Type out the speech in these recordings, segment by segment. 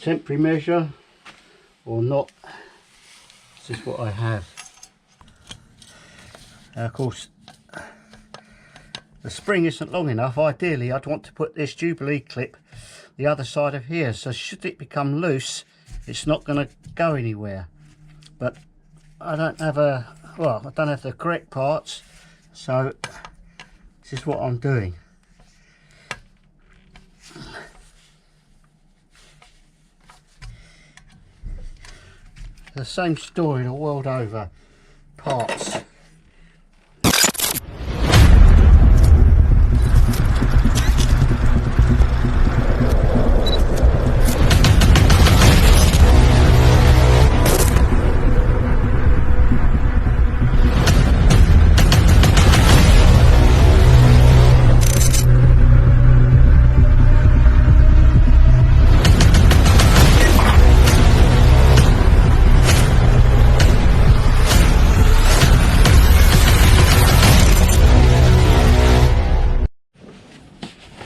temporary measure or not. This is what I have. Of course, the spring isn't long enough. Ideally, I'd want to put this Jubilee clip the other side of here, so should it become loose, it's not going to go anywhere. But I don't have I don't have the correct parts, so this is what I'm doing. The same story the world over. Parts.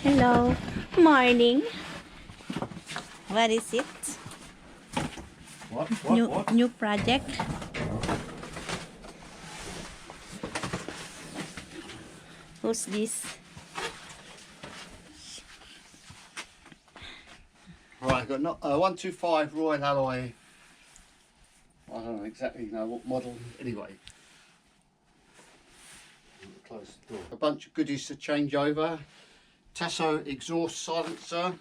Hello, morning. What is it? What? New project. Who's this? Right, I've got 125 Royal Alloy. I don't exactly know what model. Anyway, close the door. A bunch of goodies to change over. Tasso exhaust silencer,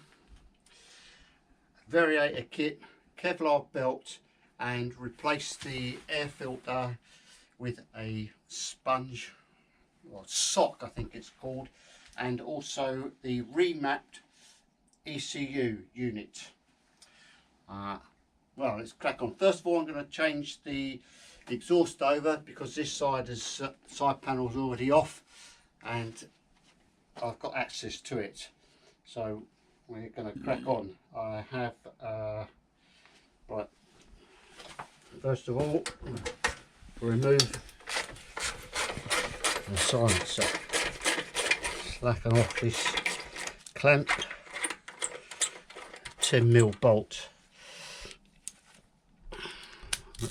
Variator kit, Kevlar belt, and replace the air filter with a sponge or sock, I think it's called, and also the Remapped ECU unit. Well, let's crack on. First of all, I'm going to change the exhaust over because this side panel's already off and I've got access to it, so we're going to crack on. I have right, first of all, remove the silencer, slacken off this clamp, 10mm bolt.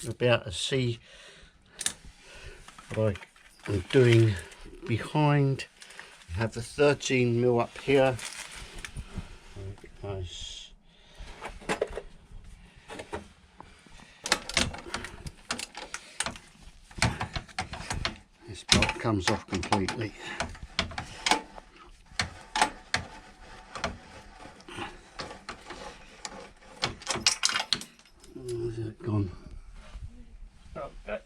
You'll be able to see what I'm doing behind. I have the 13mm up here. Nice. This bolt comes off completely. Where's it gone? Okay.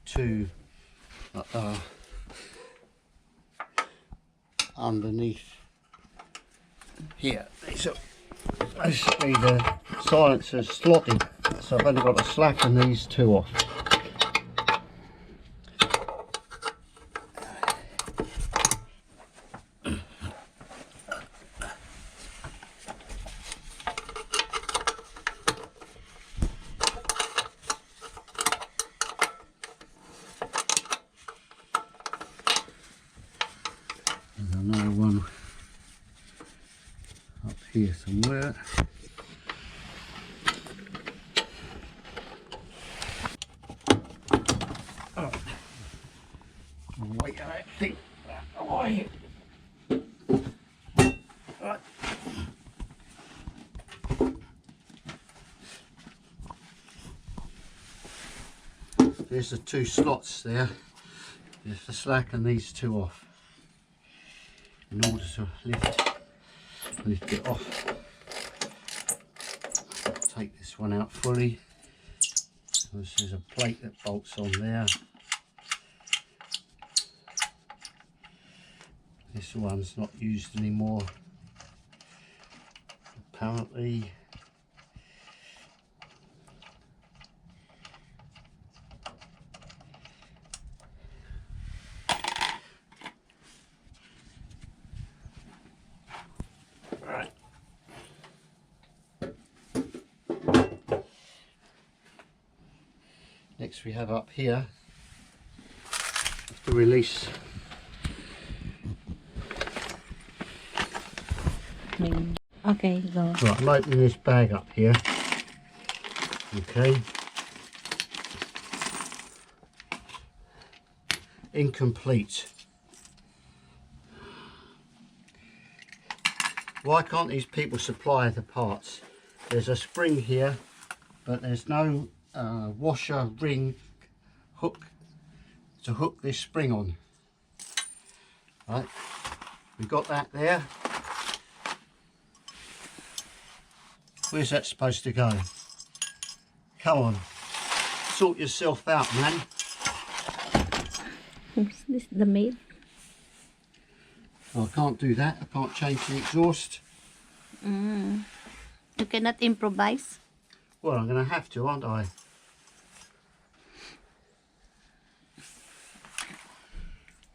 Two underneath here. So basically the silencer's slotted, so I've only got to slacken these two off. Another one up here somewhere. Oh. Wait, I think that away. Right. There's the two slots there. Just to slacken these two off in order to lift it off. Take this one out fully. This is a plate that bolts on there. This one's not used anymore, apparently. Right. Next we have up here, have to release. Okay, go. Right, I'm opening this bag up here. Okay. Incomplete. Why can't these people supply the parts? There's a spring here, but there's no washer ring hook to hook this spring on. Right, we've got that there. Where's that supposed to go? Come on, sort yourself out, man. Is this the maid? I can't do that. I can't change the exhaust. You cannot improvise? Well, I'm going to have to, aren't I?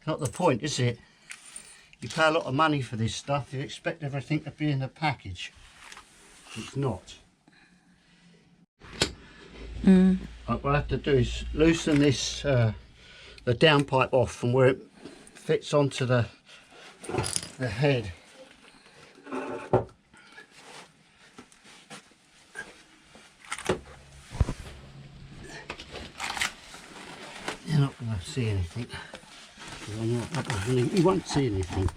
Not the point, is it? You pay a lot of money for this stuff, you expect everything to be in the package. It's not. What I have to do is loosen this, the downpipe off from where it fits onto the head. You're not going to see anything. You won't see anything.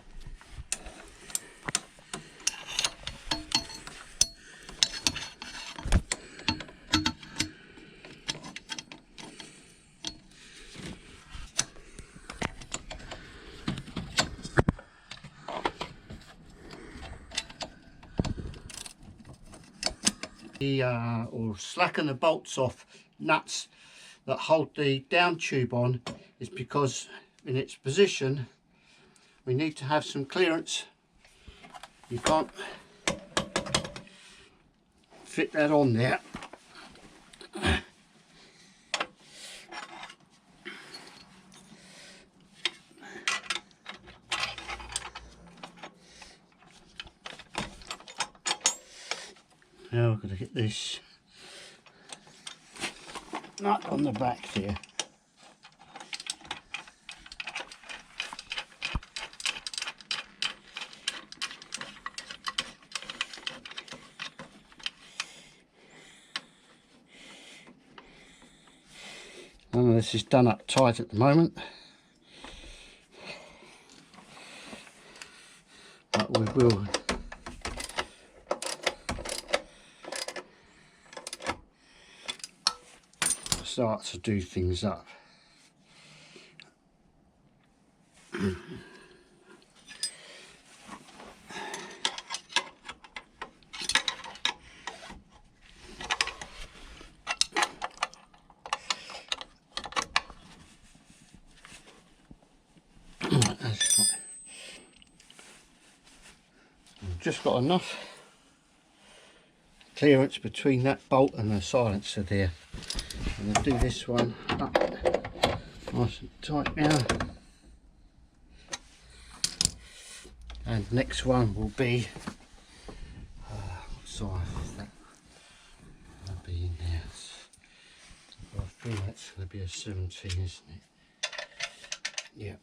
Or slacken the bolts off nuts that hold the down tube on is because in its position we need to have some clearance. You can't fit that on there. Now we're going to get this nut on the back there. None of this is done up tight at the moment, but we will. Start to do things up. Just got enough clearance between that bolt and the silencer there. I'm going to do this one up nice and tight now, and the next one will be what size is that? That'll be in there. I feel that's going to be a 17, isn't it? Yeah.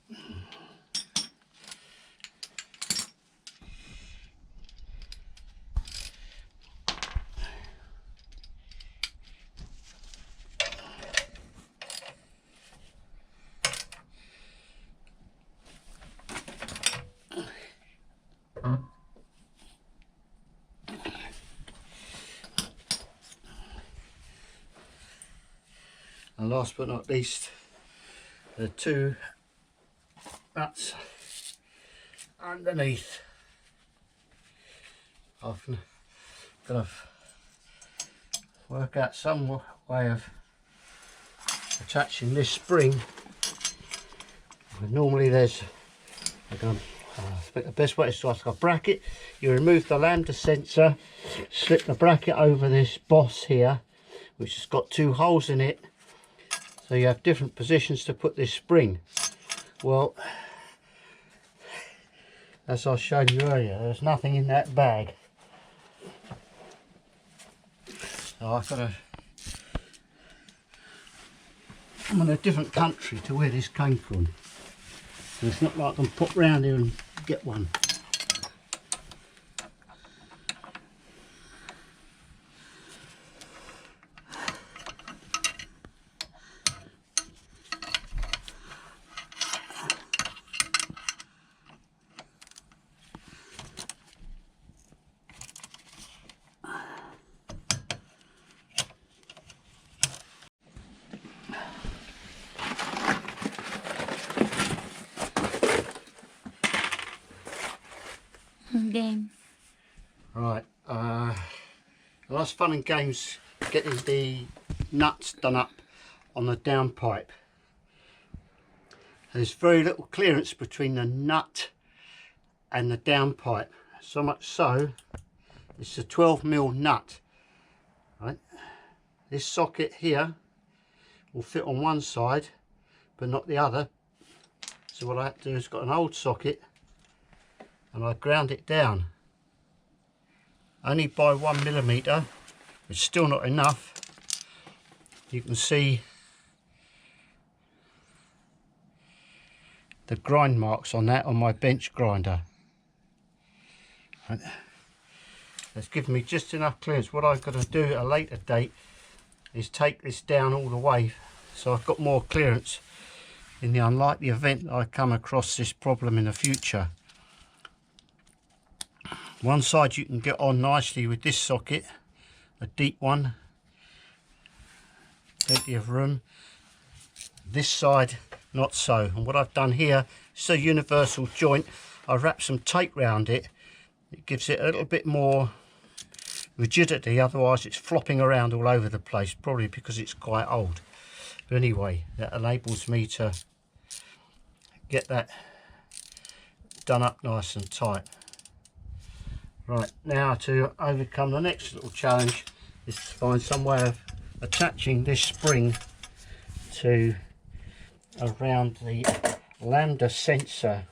And last but not least, the two nuts underneath. I've got to work out some way of attaching this spring. Normally there's the best way is like a bracket. You remove the lambda sensor, slip the bracket over this boss here, which has got two holes in it, so you have different positions to put this spring. Well, as I showed you earlier, there's nothing in that bag, so I've got to I'm in a different country to where this came from. So it's not like I can pop round here and get one. Game. Right, last fun and games getting the nuts done up on the downpipe. There's very little clearance between the nut and the downpipe, so much so it's a 12mm nut. Right, this socket here will fit on one side but not the other, so what I have to do is got an old socket and I ground it down only by 1mm. It's still not enough. You can see the grind marks on that on my bench grinder. That's given me just enough clearance. What I've got to do at a later date is take this down all the way so I've got more clearance in the unlikely event that I come across this problem in the future. One side you can get on nicely with this socket, a deep one, plenty of room. This side not so, and what I've done here is a universal joint. I wrap some tape round it. It gives it a little bit more rigidity, otherwise it's flopping around all over the place, probably because it's quite old. But anyway, that enables me to get that done up nice and tight. Right, now to overcome the next little challenge is to find some way of attaching this spring to around the lambda sensor,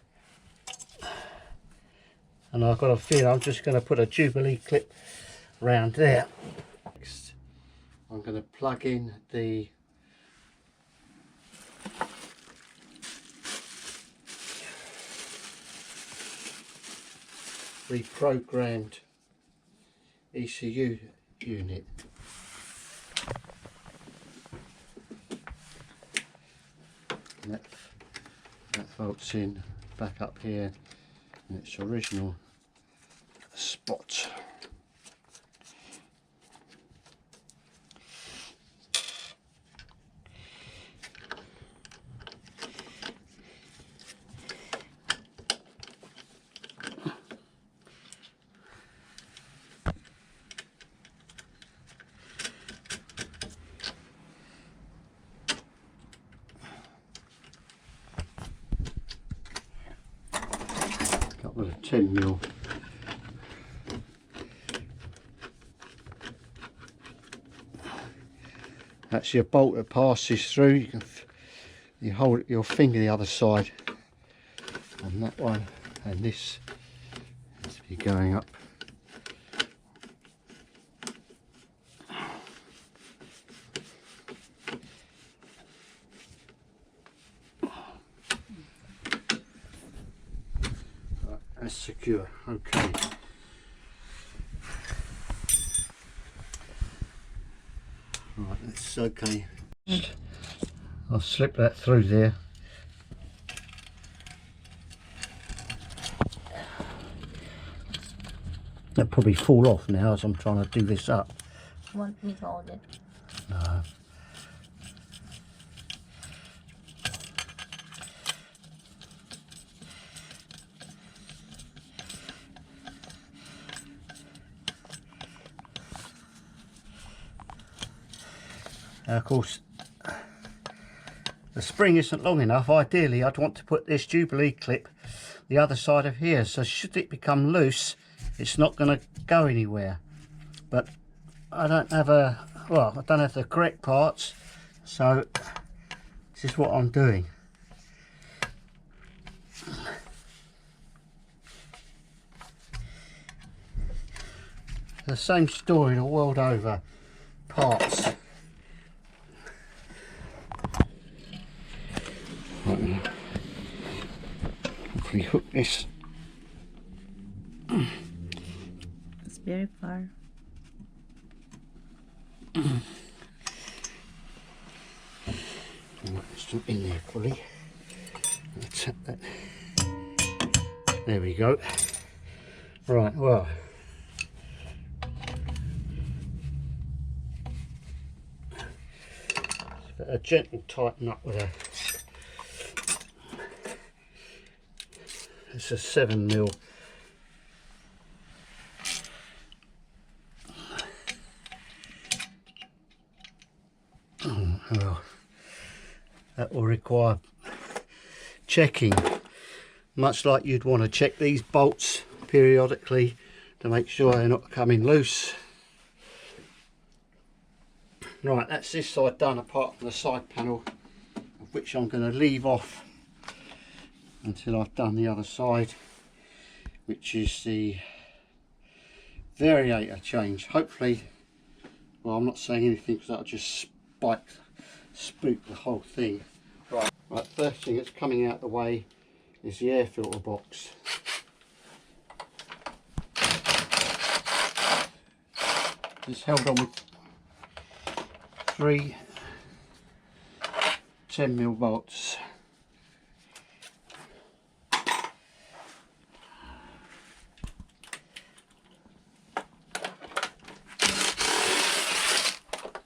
and I've got a feeling I'm just going to put a Jubilee clip around there. Next, I'm going to plug in the reprogrammed ECU unit. And that bolts in back up here in its original spot. Couple of 10mm. Actually a bolt that passes through, you hold your finger the other side, and that one and this has to be going up. Right, that's secure. Okay. Right, that's okay. I'll slip that through there. That'll probably fall off now as I'm trying to do this up. Want me to hold it? No. Now, of course, the spring isn't long enough. Ideally, I'd want to put this Jubilee clip the other side of here, so should it become loose, it's not going to go anywhere. But I don't have I don't have the correct parts, so this is what I'm doing. The same story the world over. Parts. we hook this. It's very far. It's not in there fully. Let's tap that. There we go. Right, well, a gentle tighten up with a, it's a 7mm. Oh, well, that will require checking, much like you'd want to check these bolts periodically to make sure they're not coming loose. Right, that's this side done, apart from the side panel, of which I'm going to leave off until I've done the other side, which is the variator change. Hopefully, well, I'm not saying anything because that'll just spook the whole thing. Right, first thing that's coming out the way is the air filter box. It's held on with 3 10mm bolts.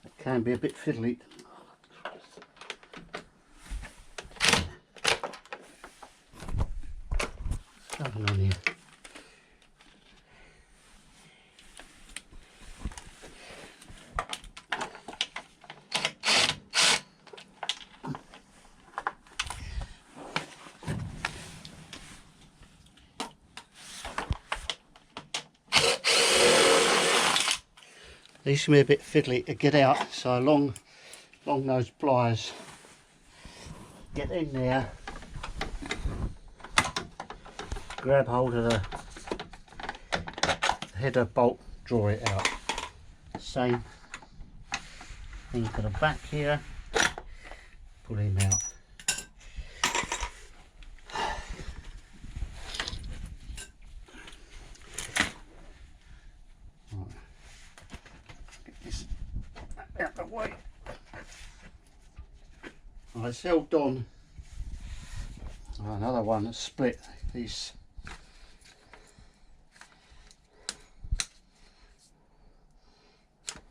It can be a bit fiddly. What's going on here? These can be a bit fiddly to get out, so long those pliers. Get in there, grab hold of the header bolt, draw it out. Same thing for the back here, pull him out. Out the way. It's held on. Another one that's split. These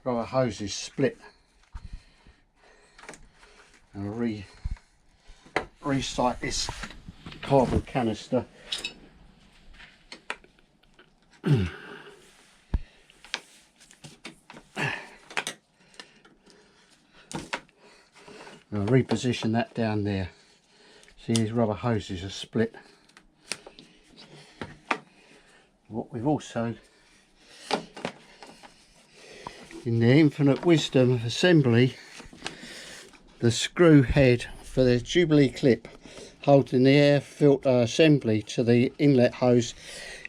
rubber hoses split. And recite this carbon canister. I'll reposition that down there. See, these rubber hoses are split. What we've also, in the infinite wisdom of assembly, the screw head for the Jubilee clip holding the air filter assembly to the inlet hose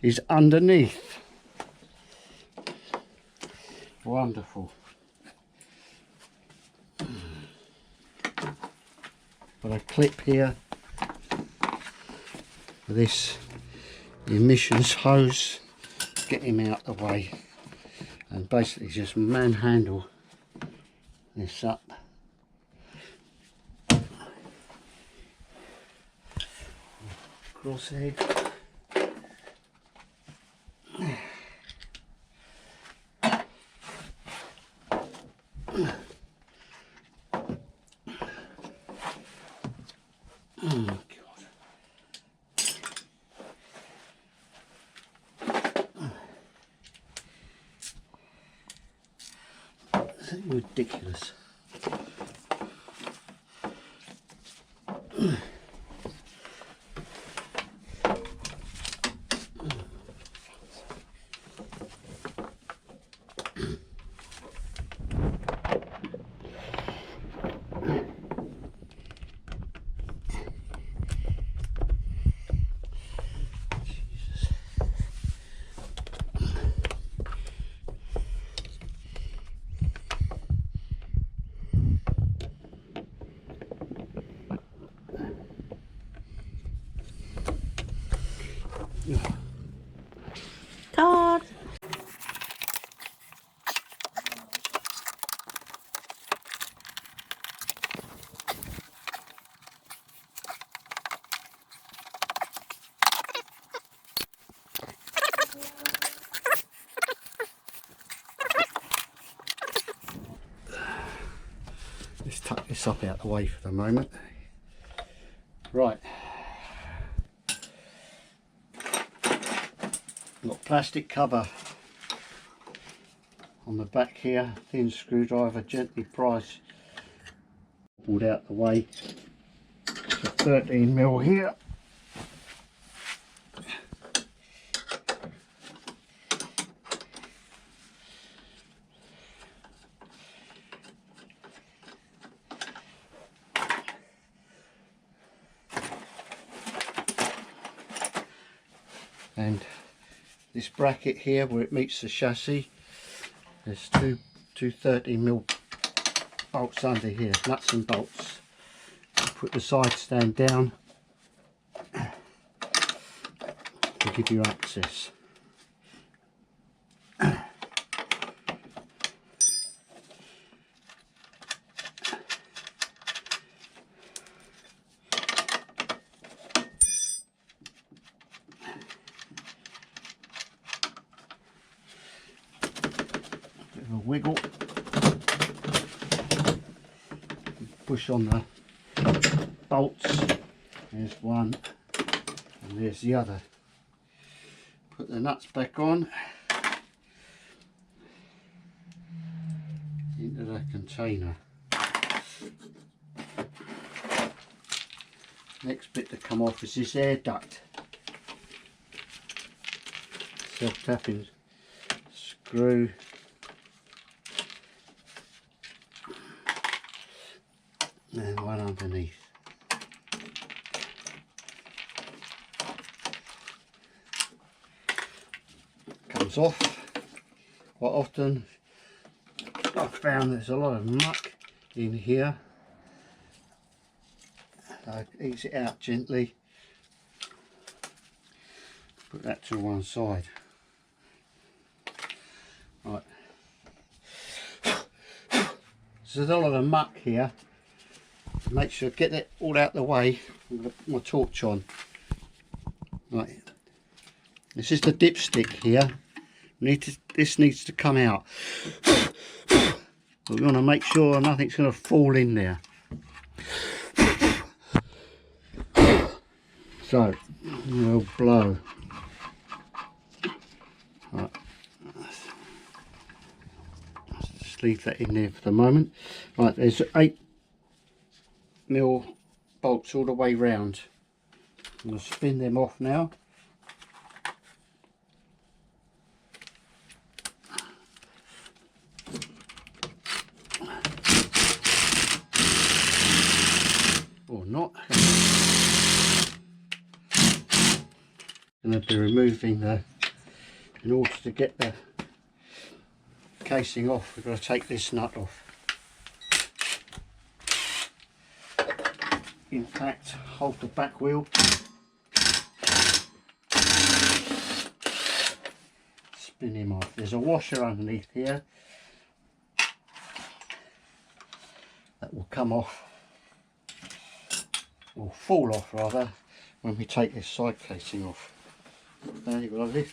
is underneath. Wonderful. Got a clip here for this emissions hose. Get him out of the way and basically just manhandle this up. Crosshead. Oh God. This is ridiculous. Cut! Let's tuck this up out the way for the moment. Right. Got plastic cover on the back here, thin screwdriver, gently prized, pulled out the way. It's a 13mm here. And this bracket here where it meets the chassis, there's two 13mm bolts under here, nuts and bolts. Put the side stand down to give you access. Bit of a wiggle. Push on the bolts. There's one and there's the other. Put the nuts back on into the container. Next bit to come off is this air duct. Self-tapping screw. And one underneath. Comes off. Quite often I've found there's a lot of muck in here. I ease it out gently. Put that to one side. Right. So there's a lot of muck here. Make sure get it all out the way. I'm going to put my torch on. Right. This is the dipstick here. This needs to come out. We want to make sure nothing's going to fall in there. So we'll blow. Right. Just leave that in there for the moment. Right, there's 8mm bolts all the way round. I'm going to spin them off now. Or not. I'm going to be removing in order to get the casing off, we've got to take this nut off. In fact, hold the back wheel. Spin him off. There's a washer underneath here that will come off, or fall off rather, when we take this side casing off. Now you've got to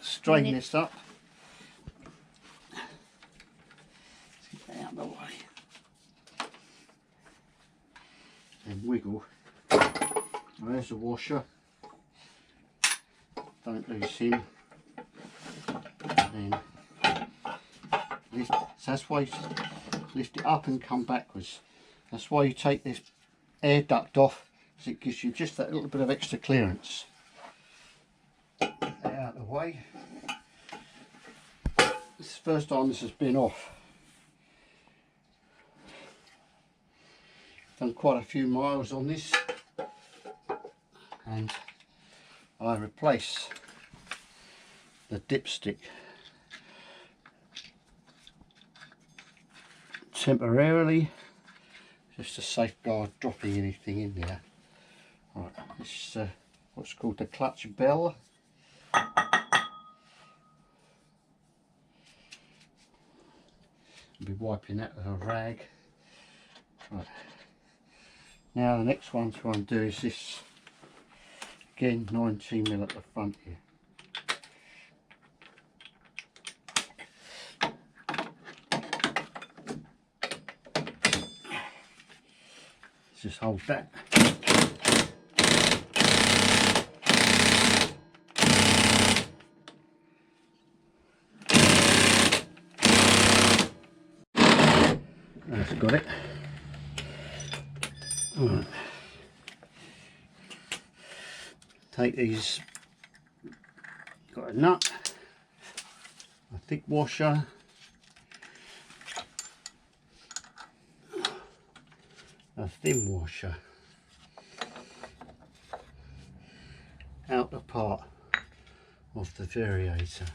straighten this up. Let's get that out of the way. And wiggle. There's the washer. Don't lose him. And then lift. So that's why you lift it up and come backwards. That's why you take this air duct off, because it gives you just that little bit of extra clearance. Get that out of the way. This is the first time this has been off. Done quite a few miles on this, and I replace the dipstick temporarily, just to safeguard dropping anything in there. Right, this is what's called the clutch bell. I'll be wiping that with a rag. Right. Now the next one to undo is this, again 19mm at the front here. Just hold that. That's got it. Right. Take these, got a nut, a thick washer, a thin washer, outer part of the variator,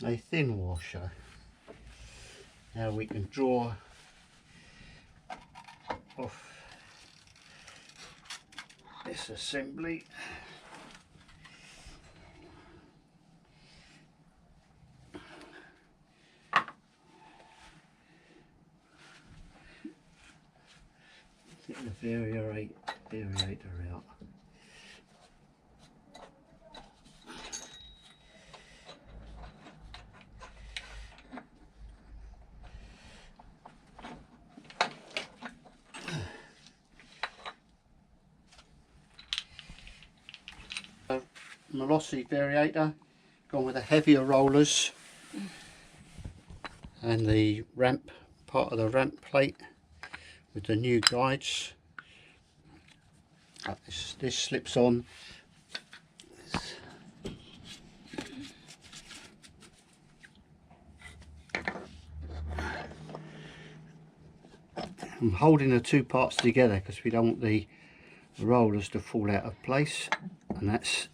a thin washer. Now we can draw off this assembly. Get the variator out. Malossi Variator, gone with the heavier rollers and the ramp, part of the ramp plate with the new guides. This slips on. I'm holding the two parts together because we don't want the rollers to fall out of place, and that's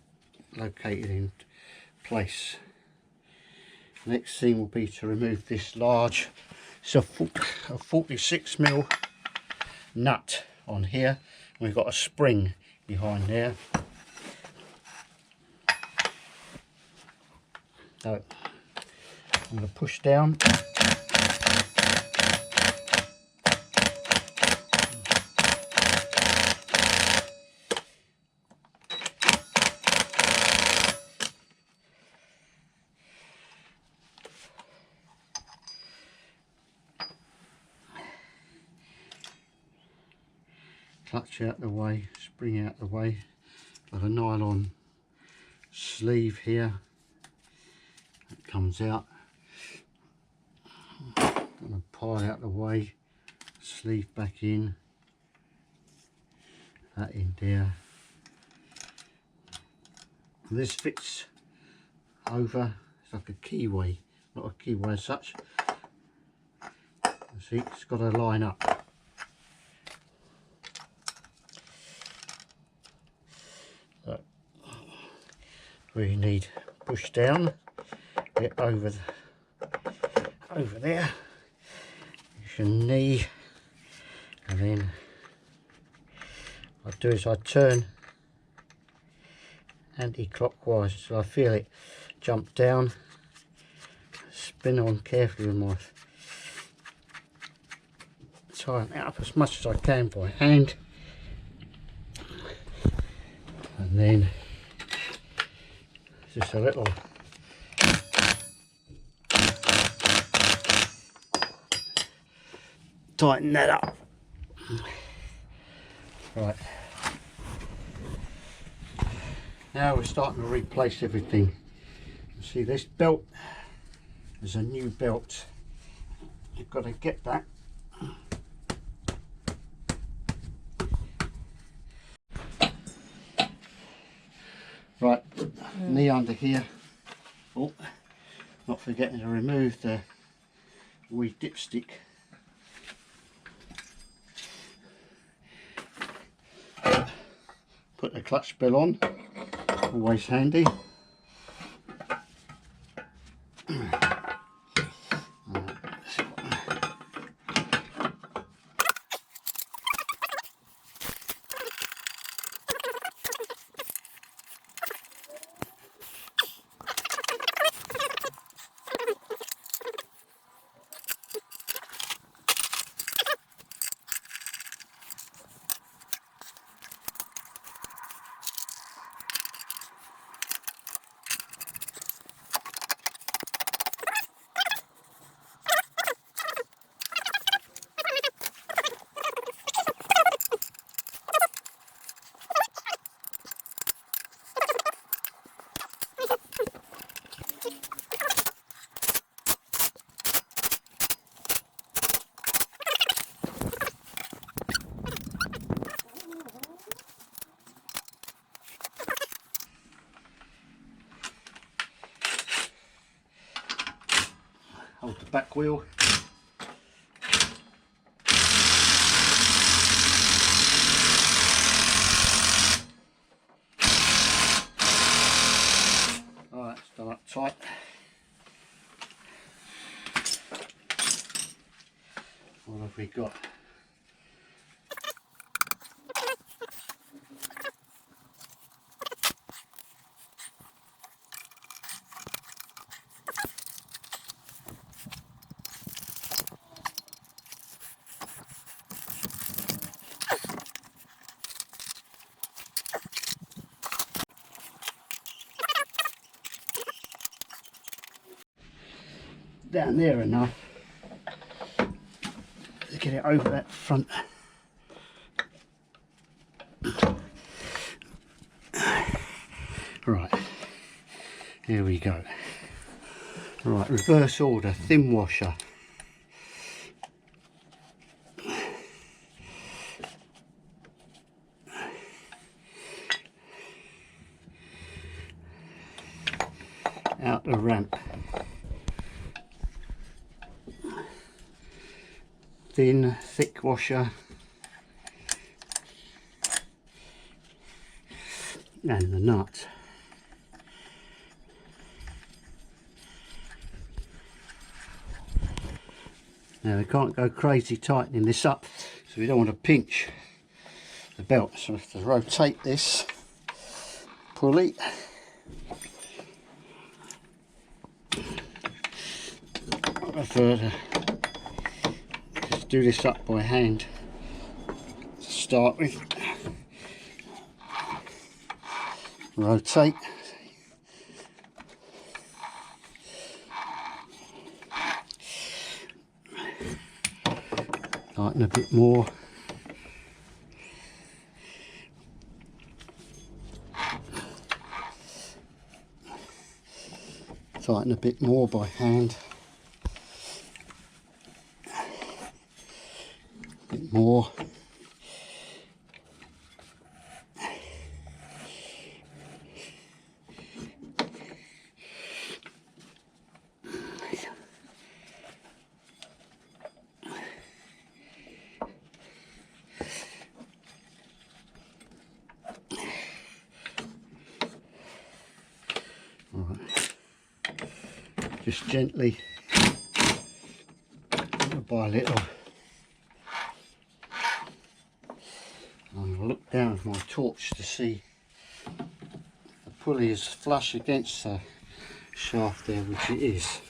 located in place. Next thing will be to remove this large, it's a 46mm nut on here. We've got a spring behind there. So I'm going to push down. Clutch out the way, spring out the way, like a nylon sleeve here that comes out. Gonna pile out the way, sleeve back in, that in there. And this fits over, it's like a keyway, not a keyway as such. See, it's got to line up. We need push down, get over there, use your knee, and then what I do is I turn anti-clockwise so I feel it jump down, spin on carefully with my, tighten it up as much as I can by hand, and then just a little tighten that up. Right, now we're starting to replace everything. See, this belt is a new belt. You've got to get that. Right, knee under here. Oh, not forgetting to remove the wee dipstick. Put the clutch bell on, always handy. of the back wheel. Alright, it's done up tight. What have we got? Down there enough to get it over that front. Right, here we go. Right, reverse order, thin washer. Out the ramp. Thin, thick washer. And the nut. Now we can't go crazy tightening this up, so we don't want to pinch the belt, so we have to rotate this pulley. I prefer to just do this up by hand to start with. Rotate. Tighten a bit more. Tighten a bit more by hand. A bit more. Just gently, little by little. I'll look down with my torch to see the pulley is flush against the shaft there, which it is.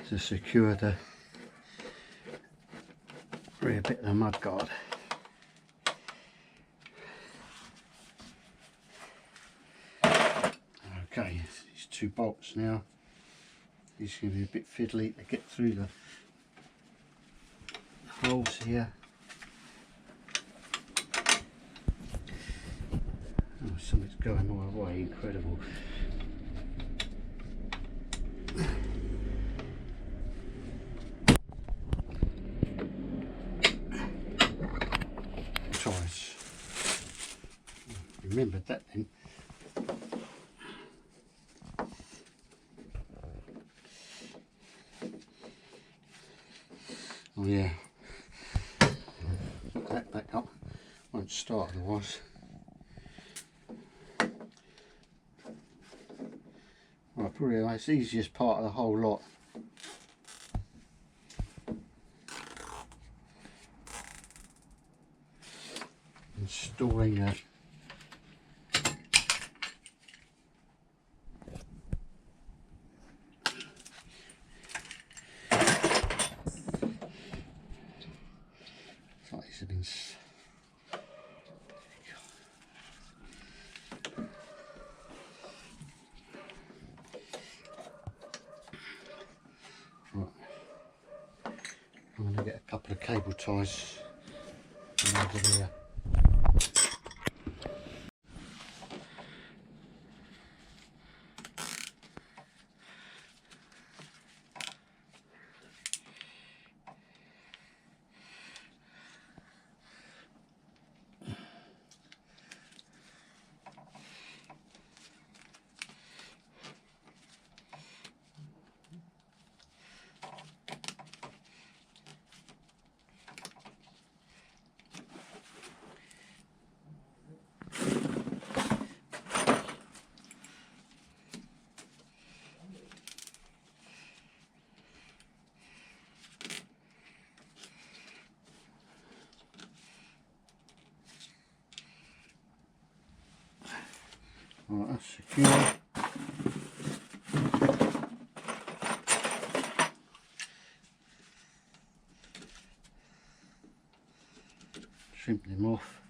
To secure the rear bit of the mudguard. Okay, these two bolts now. These are going to be a bit fiddly to get through the holes here. Oh, something's going my way, incredible. Twice. Remembered that then. Oh yeah, put that back up, won't start otherwise. Right, probably the easiest part of the whole lot. Installing that. These have been. Right. I'm going to get a couple of cable ties over there. Right, that's secure. Trim them off.